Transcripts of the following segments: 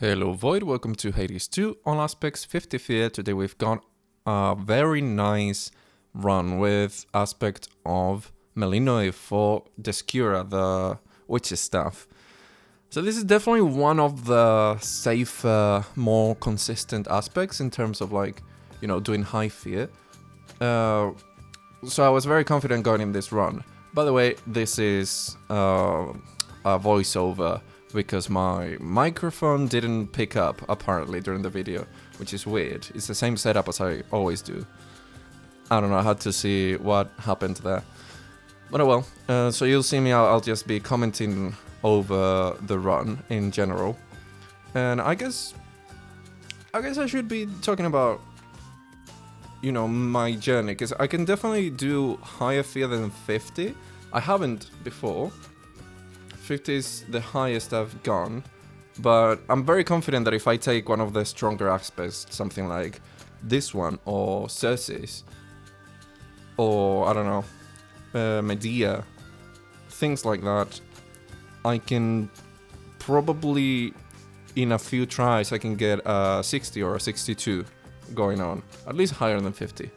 Hello Void, welcome to Hades 2 on Aspects 50 Fear. Today we've got a very nice run with aspect of Melinoe for Descura, the witch's staff. So this is definitely one of the safer, more consistent aspects in terms of doing high fear. So I was very confident going in this run. By the way, this is a voiceover because my microphone didn't pick up apparently during the video, which is weird. It's the same setup as I always do. I don't know, I had to see what happened there. But oh well, so you'll see me, I'll just be commenting over the run in general. And I guess I should be talking about, my journey, because I can definitely do higher fear than 50. I haven't before. 50 is the highest I've gone, but I'm very confident that if I take one of the stronger aspects, something like this one, or Circe's, or I don't know, Medea, things like that, I can probably, in a few tries, I can get a 60 or a 62 going on, at least higher than 50.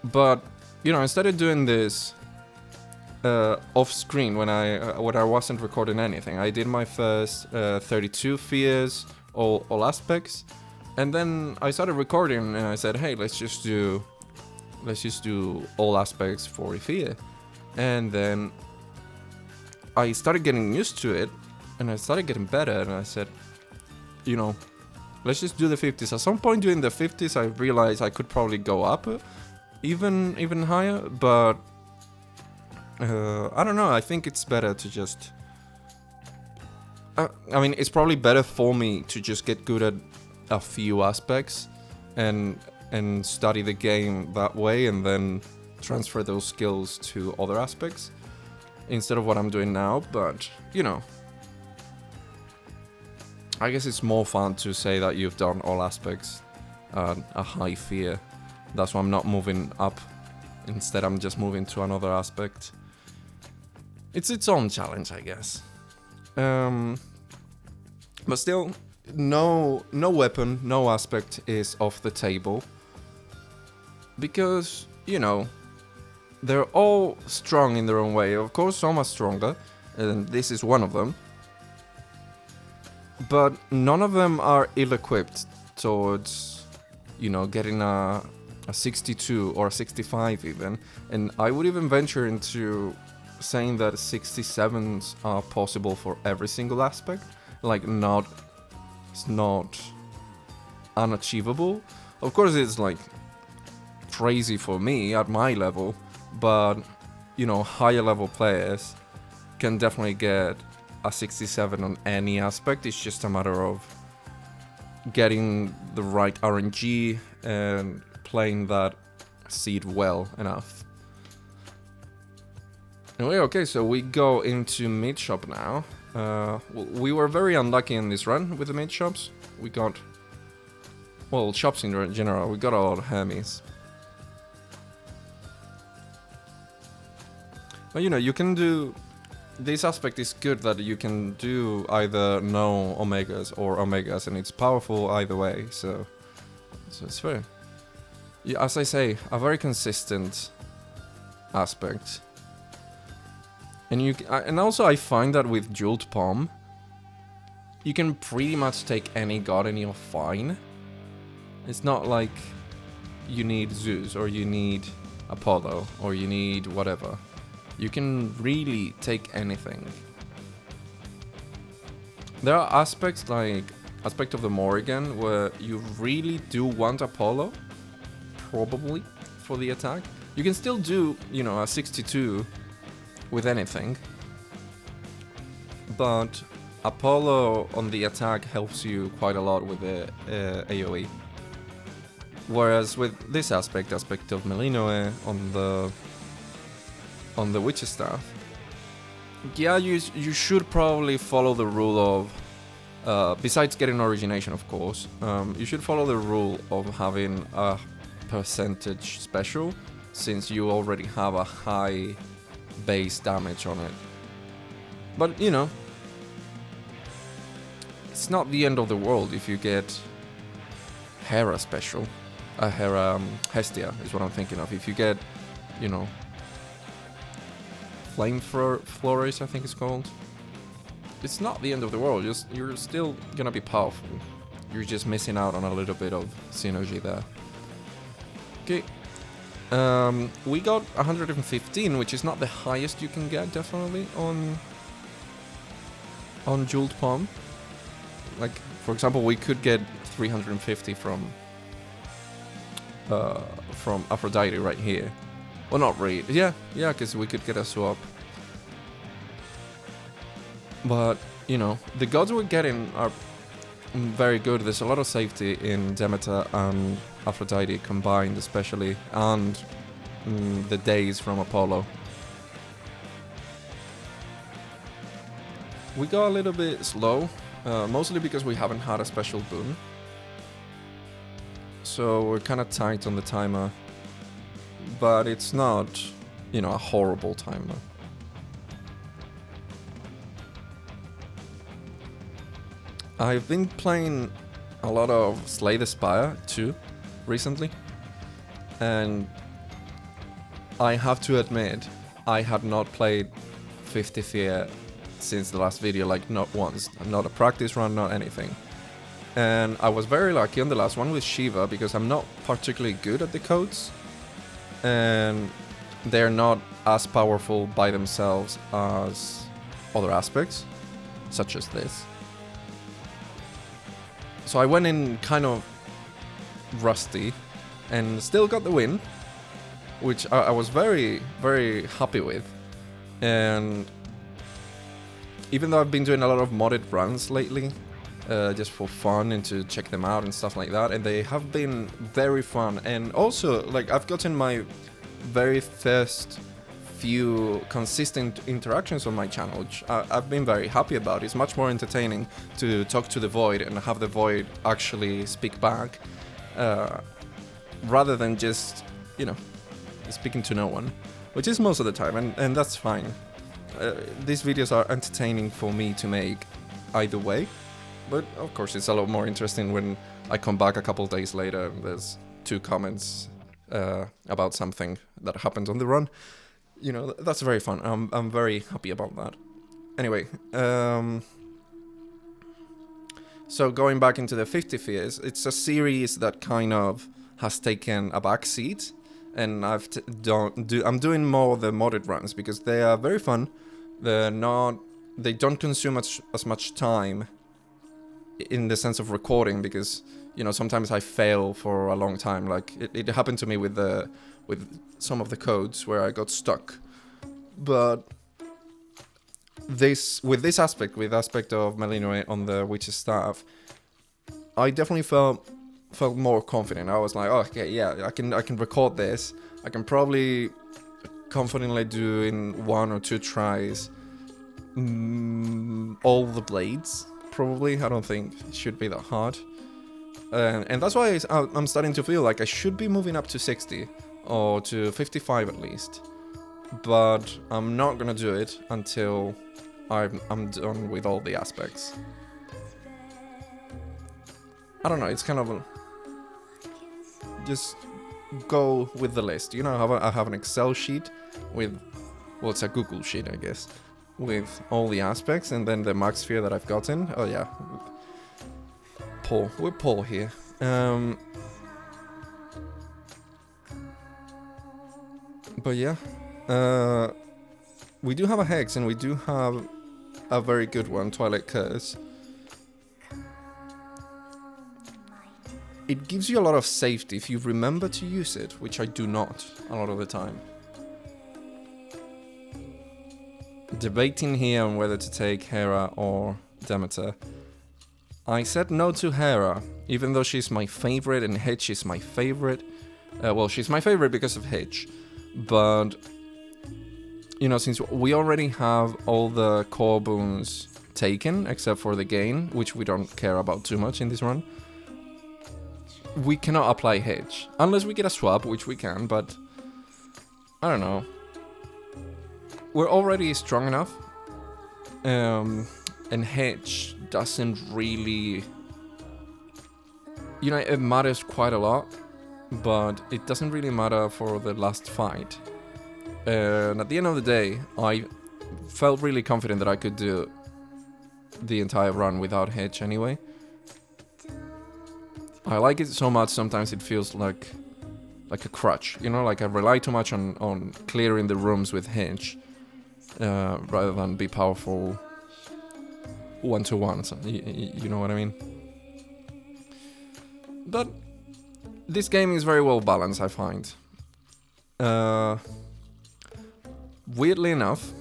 But, I started doing this off screen when I wasn't recording anything. I did my first 32 fears, all aspects, and then I started recording and I said, hey, let's just do all aspects 40 fear. And then I started getting used to it and I started getting better, and I said, let's just do the 50s. At some point during the 50s I realized I could probably go up even higher, but I don't know, I think it's better to just... it's probably better for me to just get good at a few aspects and study the game that way and then transfer those skills to other aspects instead of what I'm doing now, but, I guess it's more fun to say that you've done all aspects a high fear. That's why I'm not moving up. Instead, I'm just moving to another aspect. It's its own challenge, I guess. But still, no weapon, no aspect is off the table. Because, they're all strong in their own way. Of course, some are stronger, and this is one of them. But none of them are ill-equipped towards, getting a 62 or a 65 even. And I would even venture into saying that 67s are possible for every single aspect. It's not unachievable. Of course, it's crazy for me at my level, but higher level players can definitely get a 67 on any aspect. It's just a matter of getting the right RNG and playing that seed well enough. Anyway, okay, so we go into mid shop now. We were very unlucky in this run with the mid shops. We got, shops in general, we got a lot of Hermes. But you can do... This aspect is good that you can do either no Omegas or Omegas, and it's powerful either way, so it's fair. Yeah, as I say, a very consistent aspect. And also I find that with Jeweled Palm, you can pretty much take any god and you're fine. It's not like you need Zeus or you need Apollo or you need whatever. You can really take anything. There are aspects like Aspect of the Morrigan where you really do want Apollo, probably, for the attack. You can still do, a 62 with anything, but Apollo on the attack helps you quite a lot with the AoE. Whereas with this aspect of Melinoe on the witch's staff, yeah, you should probably follow the rule of, besides getting origination, of course, you should follow the rule of having a percentage special, since you already have a high base damage on it. But it's not the end of the world if you get Hera special. Hera Hestia is what I'm thinking of. If you get, you know, Flores, I think it's called. It's not the end of the world. You're still gonna be powerful. You're just missing out on a little bit of synergy there. Okay. We got 115, which is not the highest you can get, definitely, on Jeweled Palm. Like, for example, we could get 350 from Aphrodite right here. Well, not really. Yeah, because we could get a swap. But, you know, the gods we're getting are very good. There's a lot of safety in Demeter and Aphrodite combined, especially, and the days from Apollo. We got a little bit slow, mostly because we haven't had a special boon. So we're kind of tight on the timer, but it's not, you know, a horrible timer. I've been playing a lot of Slay the Spire too, recently, and I have to admit, I had not played 50th year since the last video, like not once, not a practice run, not anything. And I was very lucky on the last one with Shiva, because I'm not particularly good at the codes, and they're not as powerful by themselves as other aspects, such as this. So I went in kind of rusty and still got the win, which I was very, very happy with. And even though I've been doing a lot of modded runs lately, just for fun and to check them out and stuff like that, and they have been very fun. And also, like, I've gotten my very first few consistent interactions on my channel, which I've been very happy about. It's much more entertaining to talk to the Void and have the Void actually speak back, rather than just, you know, speaking to no one, which is most of the time, and that's fine. These videos are entertaining for me to make either way, but of course it's a lot more interesting when I come back a couple days later and there's 2 comments about something that happened on the run. You know, that's very fun. I'm very happy about that. Anyway, so going back into the 50 Fears, it's a series that kind of has taken a back seat, and I'm doing more of the modded runs because they are very fun. They don't consume as much time in the sense of recording, because, you know, sometimes I fail for a long time. Like it happened to me with some of the codes where I got stuck. But with the aspect of Melinoe on the Witch's Staff, I definitely felt more confident. I was like, oh, okay, yeah, I can record this. I can probably confidently do in 1 or 2 tries all the blades. Probably, I don't think it should be that hard. And that's why I'm starting to feel like I should be moving up to 60 or to 55 at least. But I'm not gonna do it until I'm done with all the aspects. I don't know, it's kind of just go with the list. You know, I have an Excel sheet with, well, it's a Google sheet, I guess, with all the aspects, and then the max sphere that I've gotten. Oh yeah, we're Paul here. But yeah, we do have a Hex, and we do have a very good one, Twilight Curse. It gives you a lot of safety if you remember to use it, which I do not a lot of the time. Debating here on whether to take Hera or Demeter. I said no to Hera, even though she's my favorite and Hitch is my favorite. Well, she's my favorite because of Hitch, but, you know, since we already have all the core boons taken, except for the gain, which we don't care about too much in this run, we cannot apply Hitch. Unless we get a swap, which we can, but I don't know. We're already strong enough, and Hitch doesn't really... You know, it matters quite a lot, but it doesn't really matter for the last fight. And at the end of the day, I felt really confident that I could do the entire run without hitch anyway. I like it so much, sometimes it feels like a crutch, you know, like I rely too much on clearing the rooms with hitch, rather than be powerful one-to-one, so you know what I mean? But this game is very well balanced, I find. Weirdly enough,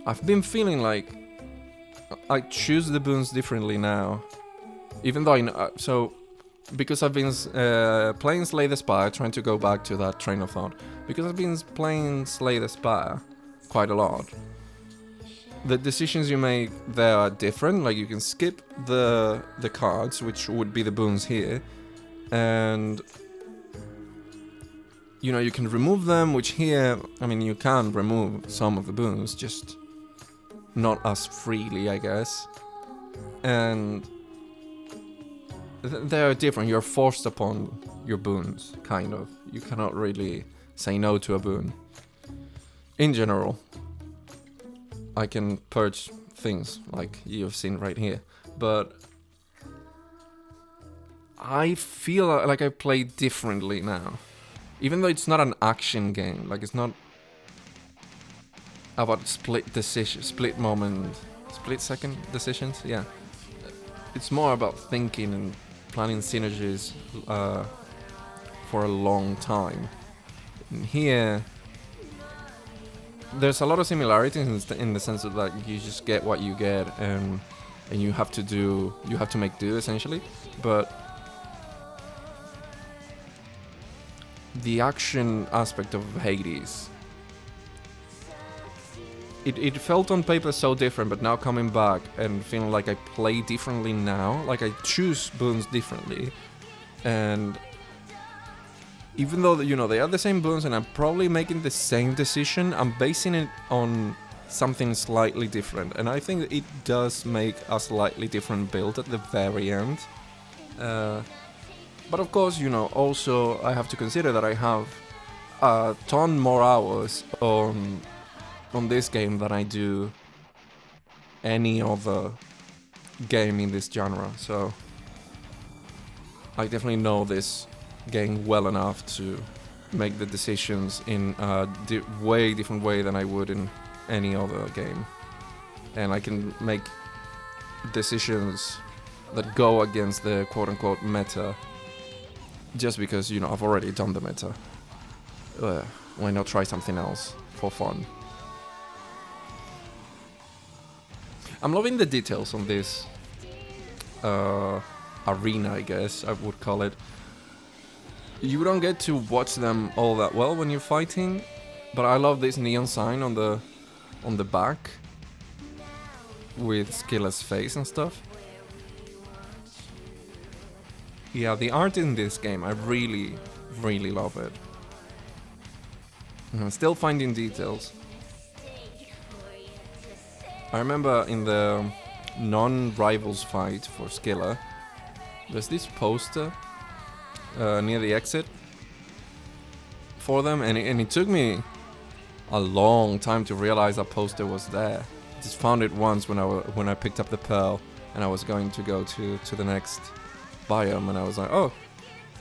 I've been feeling like I choose the boons differently now. Even though I know, so because I've been playing Slay the Spire, trying to go back to that train of thought, because I've been playing Slay the Spire quite a lot, the decisions you make there are different. Like you can skip the cards, which would be the boons here, and you know, you can remove them, which here, I mean, you can remove some of the boons, just not as freely, I guess. And they are different. You're forced upon your boons, kind of. You cannot really say no to a boon. In general, I can purge things like you've seen right here, but I feel like I play differently now. Even though it's not an action game, like it's not about split second decisions, yeah. It's more about thinking and planning synergies for a long time. And here, there's a lot of similarities in the sense that like you just get what you get, and you have to make do essentially. But the action aspect of Hades, it felt on paper so different, but now coming back and feeling like I play differently now, like I choose boons differently, and even though, you know, they are the same boons and I'm probably making the same decision, I'm basing it on something slightly different, and I think it does make a slightly different build at the very end. But of course, you know, also I have to consider that I have a ton more hours on this game than I do any other game in this genre, so I definitely know this game well enough to make the decisions in a way different way than I would in any other game. And I can make decisions that go against the quote-unquote meta just because, you know, I've already done the meta. Why not try something else for fun? I'm loving the details on this arena, I guess I would call it. You don't get to watch them all that well when you're fighting, but I love this neon sign on the back with Skilla's face and stuff. Yeah, the art in this game, I really, really love it. I'm still finding details. I remember in the non-rivals fight for Skilla, there's this poster near the exit for them, and it took me a long time to realize that poster was there. I just found it once when I picked up the pearl and I was going to go to the next biome, and I was like, oh,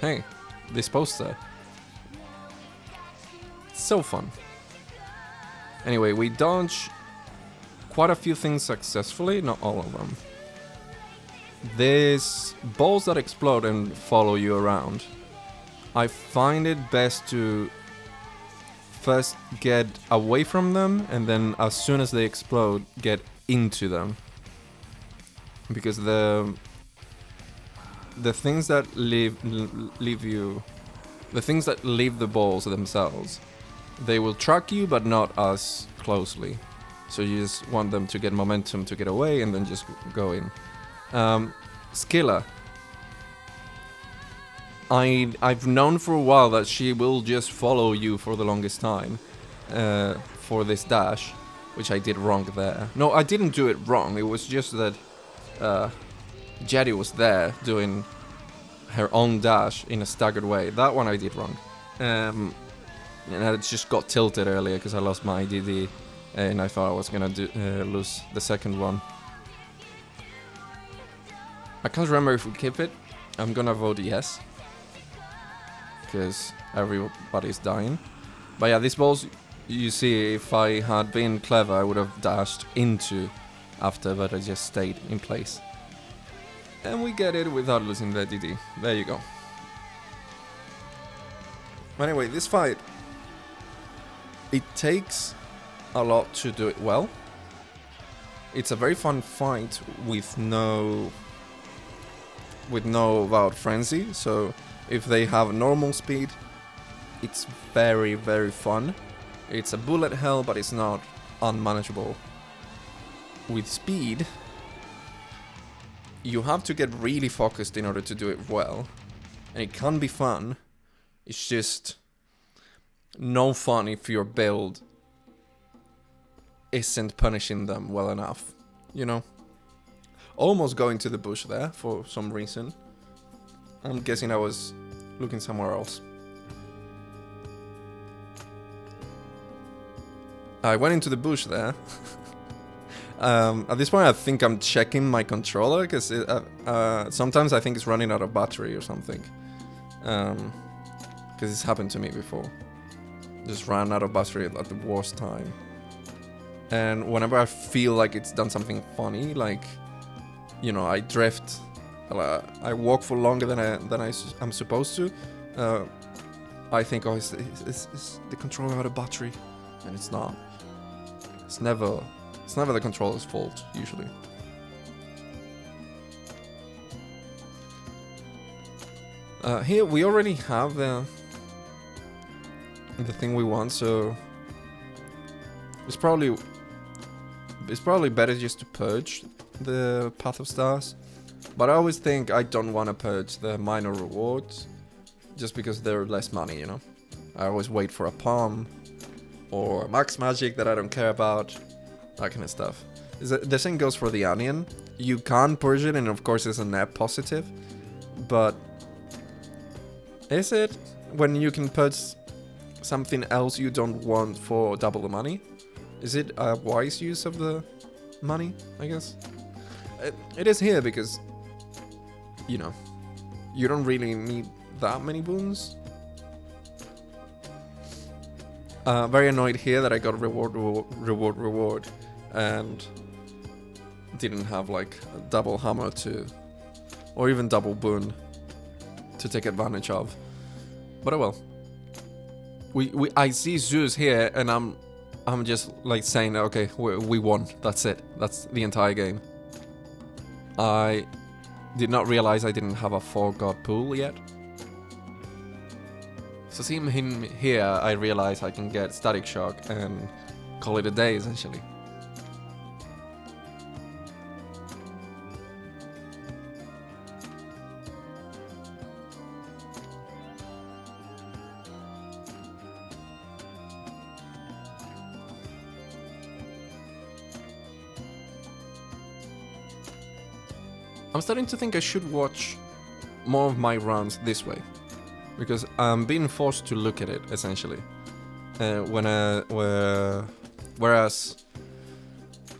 hey, this poster. So fun. Anyway, we dodge quite a few things successfully, not all of them. There's balls that explode and follow you around. I find it best to first get away from them, and then as soon as they explode, get into them. Because the things that leave the balls themselves, they will track you, but not as closely. So you just want them to get momentum to get away, and then just go in. Skilla. I've known for a while that she will just follow you for the longest time for this dash, which I did wrong there. No, I didn't do it wrong. It was just that Jetty was there doing her own dash in a staggered way. That one I did wrong. And I just got tilted earlier because I lost my IDD and I thought I was gonna lose the second one. I can't remember if we keep it. I'm gonna vote yes, because everybody's dying. But yeah, these balls, you see, if I had been clever, I would have dashed into after, but I just stayed in place. And we get it without losing the DD. There you go. Anyway, this fight, it takes a lot to do it well. It's a very fun fight with no Wild Frenzy, so if they have normal speed, it's very, very fun. It's a bullet hell, but it's not unmanageable. With speed, you have to get really focused in order to do it well, and it can be fun. It's just no fun if your build isn't punishing them well enough, you know? Almost going to the bush there for some reason. I'm guessing I was looking somewhere else. I went into the bush there. At this point I think I'm checking my controller, because sometimes I think it's running out of battery or something. Because it's happened to me before. Just ran out of battery at the worst time. And whenever I feel like it's done something funny, like, you know, I drift, I walk for longer than I'm supposed to, I think, oh, is the controller out of battery? And it's not. It's never the controller's fault, usually. Here we already have the thing we want, so it's probably better just to purge the Path of Stars. But I always think I don't want to purge the minor rewards, just because they're less money, you know. I always wait for a palm or max magic that I don't care about, that kind of stuff. The same goes for the onion. You can purge it, and of course it's a net positive, but is it when you can purge something else you don't want for double the money? Is it a wise use of the money, I guess? It is here because, you know, you don't really need that many boons. Very annoyed here that I got reward, and didn't have like a double hammer or even double boon to take advantage of. But oh well. I see Zeus here, and I'm just like saying, okay, we won. That's it. That's the entire game. I did not realize I didn't have a 4-god pool yet. So seeing him here, I realize I can get Static Shock and call it a day, essentially. I'm starting to think I should watch more of my runs this way, because I'm being forced to look at it, essentially. Whereas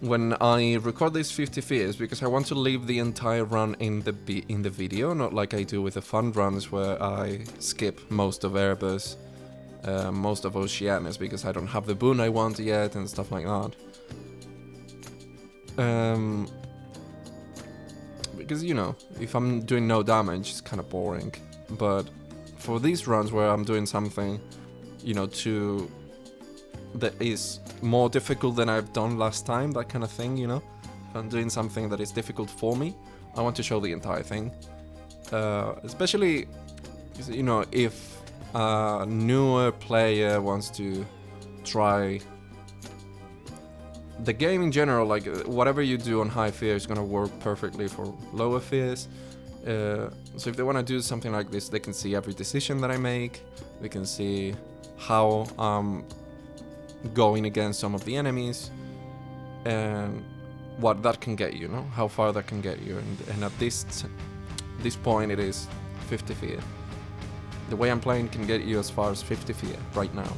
when I record these 50 fears, because I want to leave the entire run in the video, not like I do with the fun runs where I skip most of Erebus, most of Oceanus, because I don't have the boon I want yet and stuff like that. Because, you know, if I'm doing no damage, it's kind of boring. But for these runs where I'm doing something, you know, that is more difficult than I've done last time, that kind of thing, you know. If I'm doing something that is difficult for me, I want to show the entire thing. Especially, you know, if a newer player wants to try the game in general, like whatever you do on high fear is gonna work perfectly for lower fears. So if they want to do something like this, they can see every decision that I make. They can see how I'm going against some of the enemies. and what that can get you, know, how far that can get you, and at this point it is 50 feet. The way I'm playing can get you as far as 50 feet right now.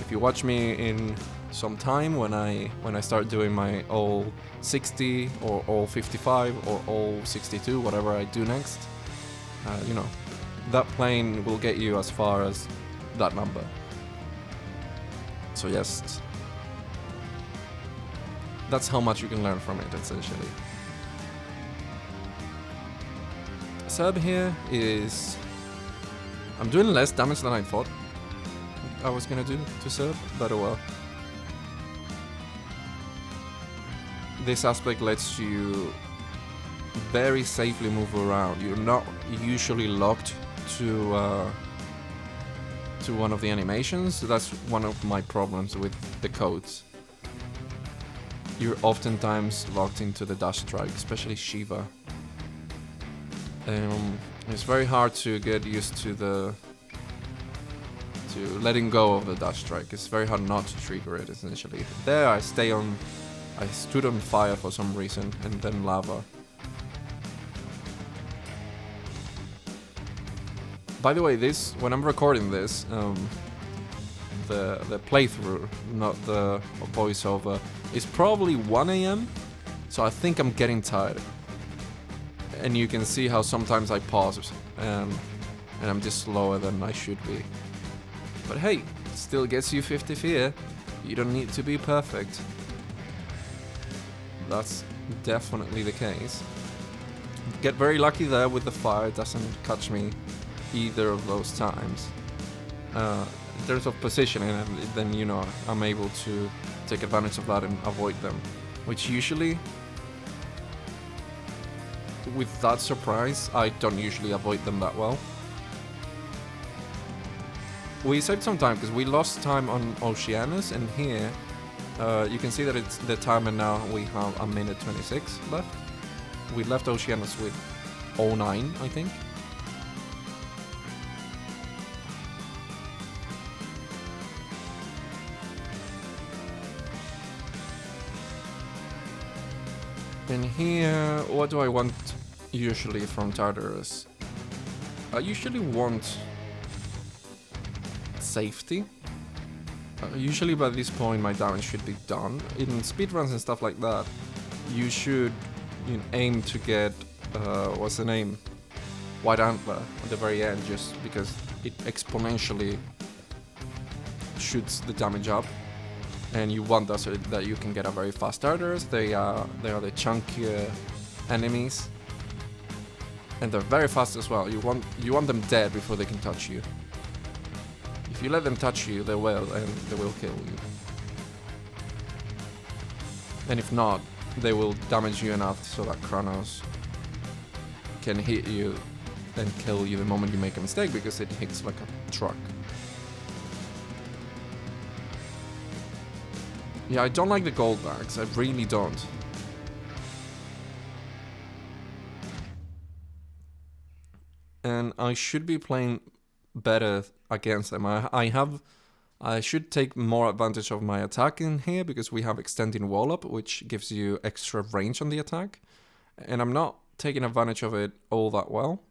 If you watch me in some time when I start doing my all 60 or all 55 or all 62, whatever I do next, you know, that plane will get you as far as that number. So yes, that's how much you can learn from it, essentially. Sub here is... I'm doing less damage than I thought I was gonna do to Sub, but oh well. This aspect lets you very safely move around. You're not usually locked to one of the animations. That's one of my problems with the codes. You're oftentimes locked into the dash strike, especially Shiva. It's very hard to get used to letting go of the dash strike. It's very hard not to trigger it, essentially. There I stood on fire for some reason, and then lava. By the way, when I'm recording this, the playthrough, not the voiceover, is probably 1 AM, so I think I'm getting tired. And you can see how sometimes I pause, and I'm just slower than I should be. But hey, it still gets you 50 feet. You don't need to be perfect. That's definitely the case. Get very lucky there with the fire, it doesn't catch me either of those times. In terms of positioning, then you know I'm able to take advantage of that and avoid them, which usually, with that surprise, I don't usually avoid them that well. We saved some time because we lost time on Oceanus, and here you can see that it's the time, and now we have a minute 26 left. We left Oceanus with 09, I think. And here, what do I want usually from Tartarus? I usually want safety. Usually by this point my damage should be done. In speedruns and stuff like that, you should aim to get, what's the name? White Antler at the very end, just because it exponentially shoots the damage up. And you want that so that you can get a very fast Tartarus. They are the chunkier enemies, and they're very fast as well. You want them dead before they can touch you. If you let them touch you, they will, and they will kill you. And if not, they will damage you enough so that Kronos can hit you and kill you the moment you make a mistake, because it hits like a truck. Yeah, I don't like the gold bags, I really don't. And I should be playing better against them. I should take more advantage of my attack in here, because we have extending wall up, which gives you extra range on the attack. And I'm not taking advantage of it all that well.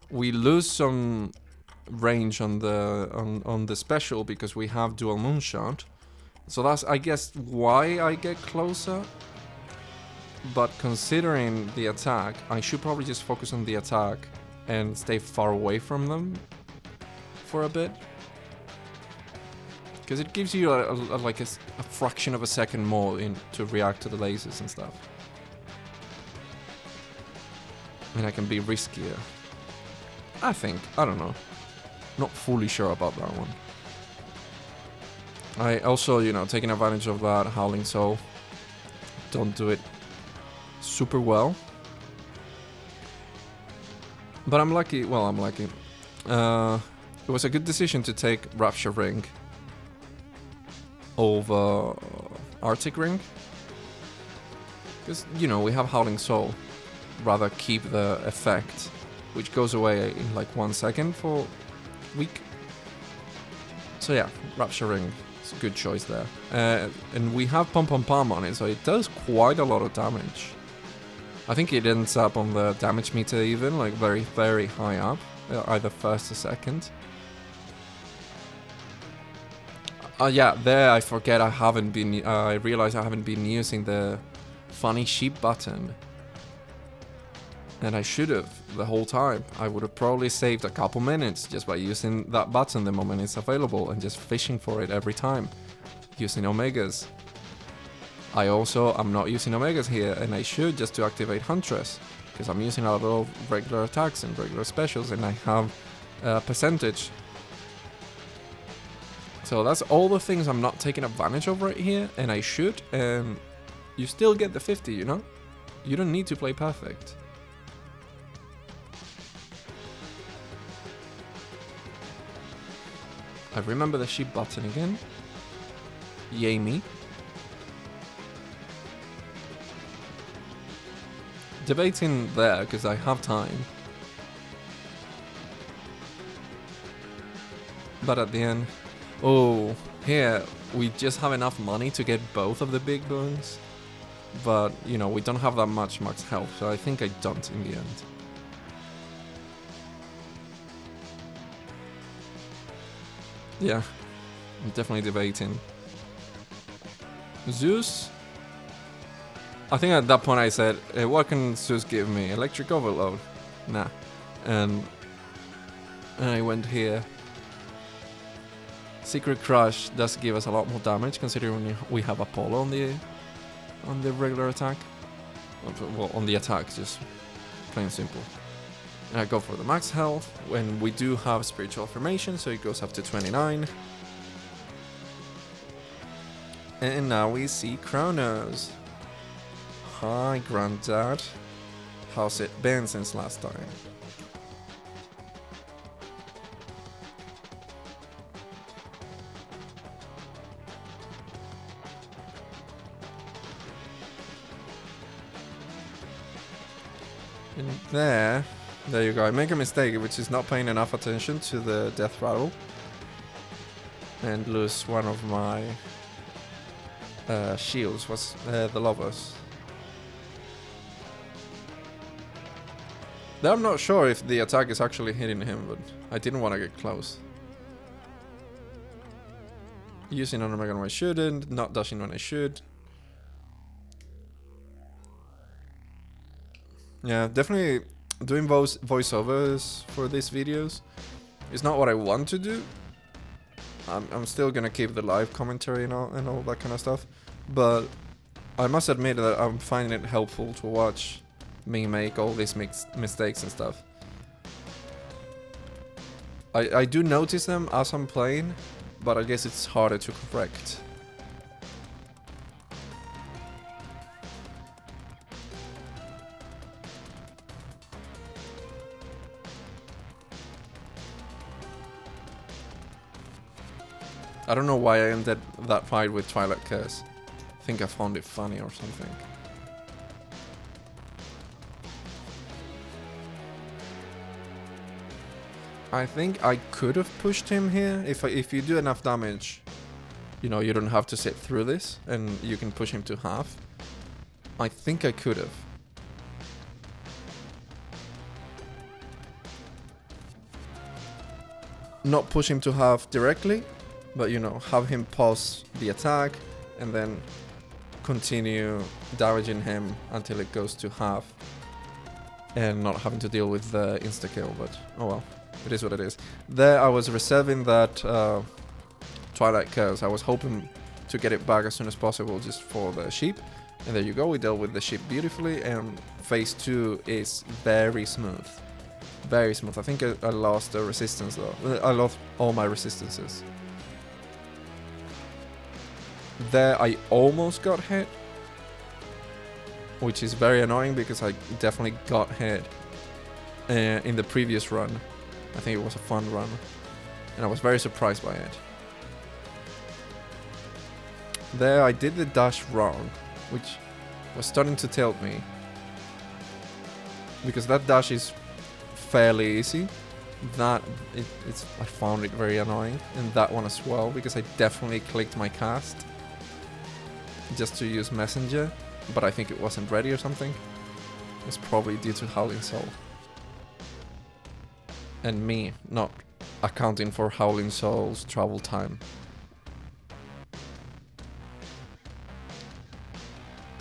We lose some range on the special because we have dual moonshot. So that's, I guess, why I get closer. But considering the attack, I should probably just focus on the attack and stay far away from them for a bit. Because it gives you like a fraction of a second more to react to the lasers and stuff. And I can be riskier. I think. I don't know. Not fully sure about that one. I also, taking advantage of that Howling Soul, don't do it super well. But I'm lucky, well, I'm lucky. It was a good decision to take Rapture Ring over Arctic Ring. Because, we have Howling Soul. Rather keep the effect, which goes away in like 1 second for a week. So yeah, Rapture Ring It's a good choice there. And we have Pom Pom Pom on it, so it does quite a lot of damage. I think it ends up on the damage meter even, like very, very high up. Either first or second. Yeah, there I forget I haven't been... I realize I haven't been using the funny sheep button. And I should have the whole time. I would have probably saved a couple minutes just by using that button the moment it's available and just fishing for it every time. Using Omegas. I'm not using Omegas here, and I should just to activate Huntress. Because I'm using a lot of regular attacks and regular specials, and I have a percentage. So that's all the things I'm not taking advantage of right here, and I should, and you still get the 50, you know? You don't need to play perfect. I remember the sheep button again. Yay me. Debating there, because I have time. But at the end... Oh, here, we just have enough money to get both of the big boons. But, you know, we don't have that much max health, so I think I don't in the end. Yeah, I'm definitely debating. Zeus? I think at that point I said, what can Zeus give me? Electric Overload? Nah. And I went here. Secret Crush does give us a lot more damage considering we have Apollo on the regular attack. Well, on the attack, just plain simple. And I go for the max health when we do have Spiritual Affirmation, so it goes up to 29. And now we see Kronos. Hi, Granddad. How's it been since last time? And there you go. I make a mistake, which is not paying enough attention to the death rattle. And lose one of my shields, was the Lovers. I'm not sure if the attack is actually hitting him, but I didn't want to get close. Using on Omega when I shouldn't, not dashing when I should. Yeah, definitely doing voiceovers for these videos is not what I want to do. I'm still gonna keep the live commentary and all that kind of stuff, but I must admit that I'm finding it helpful to watch me make all these mistakes and stuff. I do notice them as I'm playing, but I guess it's harder to correct. I don't know why I ended that fight with Twilight Curse. I think I found it funny or something. I think I could have pushed him here. If you do enough damage, you know, you don't have to sit through this and you can push him to half. I think I could have. Not push him to half directly, but you know, have him pause the attack and then continue damaging him until it goes to half and not having to deal with the insta-kill, but oh well. It is what it is. There I was reserving that Twilight Curse. I was hoping to get it back as soon as possible just for the sheep. And there you go, we dealt with the sheep beautifully, and phase 2 is very smooth. Very smooth. I think I lost the resistance though. I lost all my resistances. There I almost got hit, which is very annoying because I definitely got hit in the previous run. I think it was a fun run, and I was very surprised by it. There I did the dash wrong, which was starting to tilt me, because that dash is fairly easy, that I found it very annoying, and that one as well, because I definitely clicked my cast just to use Messenger, but I think it wasn't ready or something. It's probably due to Howling Soul. And me not accounting for Howling Soul's travel time.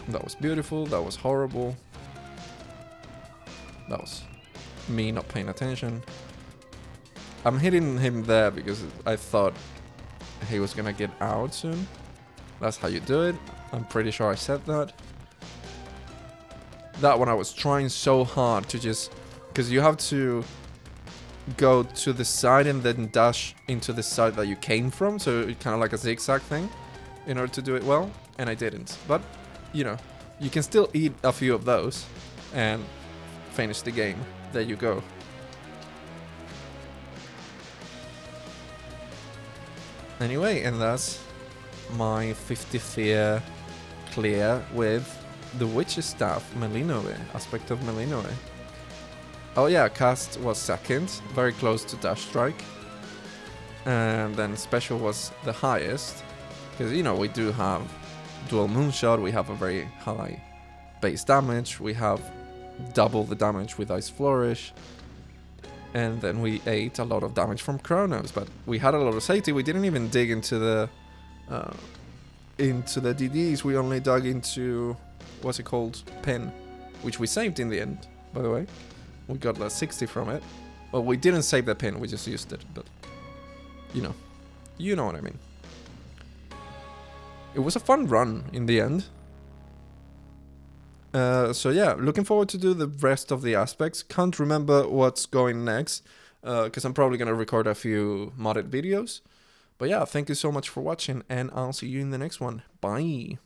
That was beautiful, that was horrible. That was me not paying attention. I'm hitting him there because I thought he was gonna get out soon. That's how you do it. I'm pretty sure I said that. That one I was trying so hard to just... Because you have to go to the side and then dash into the side that you came from. So it's kind of like a zigzag thing in order to do it well. And I didn't. But, you know, you can still eat a few of those and finish the game. There you go. Anyway, and that's my 50th year clear with the Witch's Staff, Melinove, aspect of Melinove. Oh yeah, cast was second, very close to Dash Strike. And then special was the highest, because you know, we do have dual Moonshot, we have a very high base damage, we have double the damage with Ice Flourish. And then we ate a lot of damage from Chronos, but we had a lot of safety. We didn't even dig into the DDs. We only dug into, what's it called, Pin, which we saved in the end, by the way. We got like 60 from it. Well, we didn't save the Pin, we just used it, but you know what I mean. It was a fun run in the end. So yeah, looking forward to do the rest of the aspects. Can't remember what's going next, because I'm probably going to record a few modded videos. But yeah, thank you so much for watching, and I'll see you in the next one. Bye!